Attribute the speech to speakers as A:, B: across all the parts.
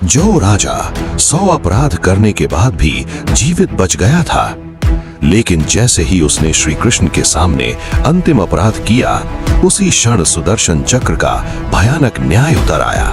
A: जो राजा 100 अपराध करने के बाद भी जीवित बच गया था, लेकिन जैसे ही उसने श्री कृष्ण के सामने अंतिम अपराध किया, उसी क्षण सुदर्शन चक्र का भयानक न्याय उतर आया।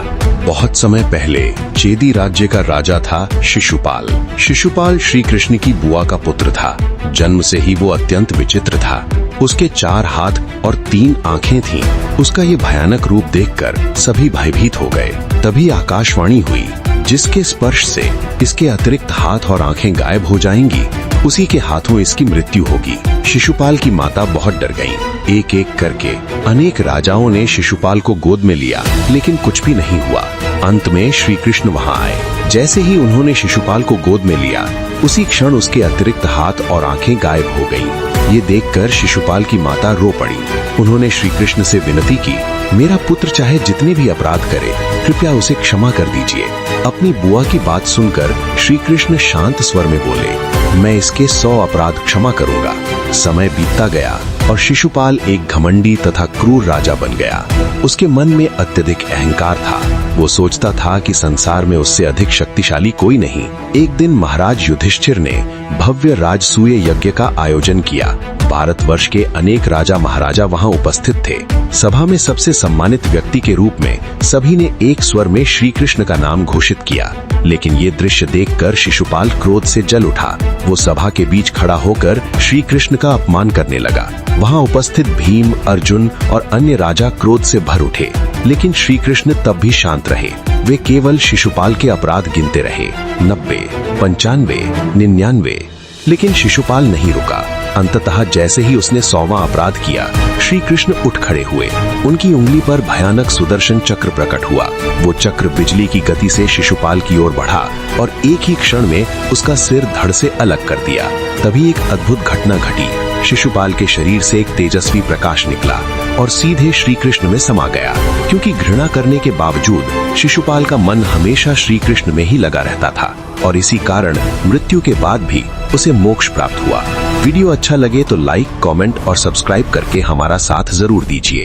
B: बहुत समय पहले चेदी राज्य का राजा था शिशुपाल। शिशुपाल श्री कृष्ण की बुआ का पुत्र था। जन्म से ही वो अत्यंत विचित्र था। उसके 4 हाथ और 3 आंखें थीं। उसका ये भयानक रूप देखकर सभी भयभीत हो गए। तभी आकाशवाणी हुई, जिसके स्पर्श से इसके अतिरिक्त हाथ और आंखें गायब हो जाएंगी, उसी के हाथों इसकी मृत्यु होगी। शिशुपाल की माता बहुत डर गईं। एक एक करके अनेक राजाओं ने शिशुपाल को गोद में लिया, लेकिन कुछ भी नहीं हुआ। अंत में श्री कृष्ण वहां आए। जैसे ही उन्होंने शिशुपाल को गोद में लिया, उसी क्षण उसके अतिरिक्त हाथ और आंखें गायब हो गईं। ये देखकर शिशुपाल की माता रो पड़ी। उन्होंने श्री कृष्ण से विनती की, मेरा पुत्र चाहे जितने भी अपराध करे, कृपया उसे क्षमा कर दीजिए। अपनी बुआ की बात सुनकर श्री कृष्ण शांत स्वर में बोले, मैं इसके 100 अपराध क्षमा करूंगा। समय बीतता गया और शिशुपाल एक घमंडी तथा क्रूर राजा बन गया। उसके मन में अत्यधिक अहंकार था। वो सोचता था कि संसार में उससे अधिक शक्तिशाली कोई नहीं। एक दिन महाराज युधिष्ठिर ने भव्य राजसूय यज्ञ का आयोजन किया। भारतवर्ष के अनेक राजा महाराजा वहां उपस्थित थे। सभा में सबसे सम्मानित व्यक्ति के रूप में सभी ने एक स्वर में श्री कृष्ण का नाम घोषित किया। लेकिन ये दृश्य देखकर शिशुपाल क्रोध से जल उठा। वो सभा के बीच खड़ा होकर श्री कृष्ण का अपमान करने लगा। वहां उपस्थित भीम, अर्जुन और अन्य राजा क्रोध से भर उठे, लेकिन श्री कृष्ण तब भी शांत रहे। वे केवल शिशुपाल के अपराध गिनते रहे, 90, 95, 99, लेकिन शिशुपाल नहीं रुका। अंततः जैसे ही उसने 100वां अपराध किया, श्री कृष्ण उठ खड़े हुए। उनकी उंगली पर भयानक सुदर्शन चक्र प्रकट हुआ। वो चक्र बिजली की गति से शिशुपाल की ओर बढ़ा और एक ही क्षण में उसका सिर धड़ से अलग कर दिया। तभी एक अद्भुत घटना घटी। शिशुपाल के शरीर से एक तेजस्वी प्रकाश निकला और सीधे श्री कृष्ण में समा गया। क्योंकि घृणा करने के बावजूद शिशुपाल का मन हमेशा श्री कृष्ण में ही लगा रहता था और इसी कारण मृत्यु के बाद भी उसे मोक्ष प्राप्त हुआ। वीडियो अच्छा लगे तो लाइक, कमेंट और सब्सक्राइब करके हमारा साथ जरूर दीजिए।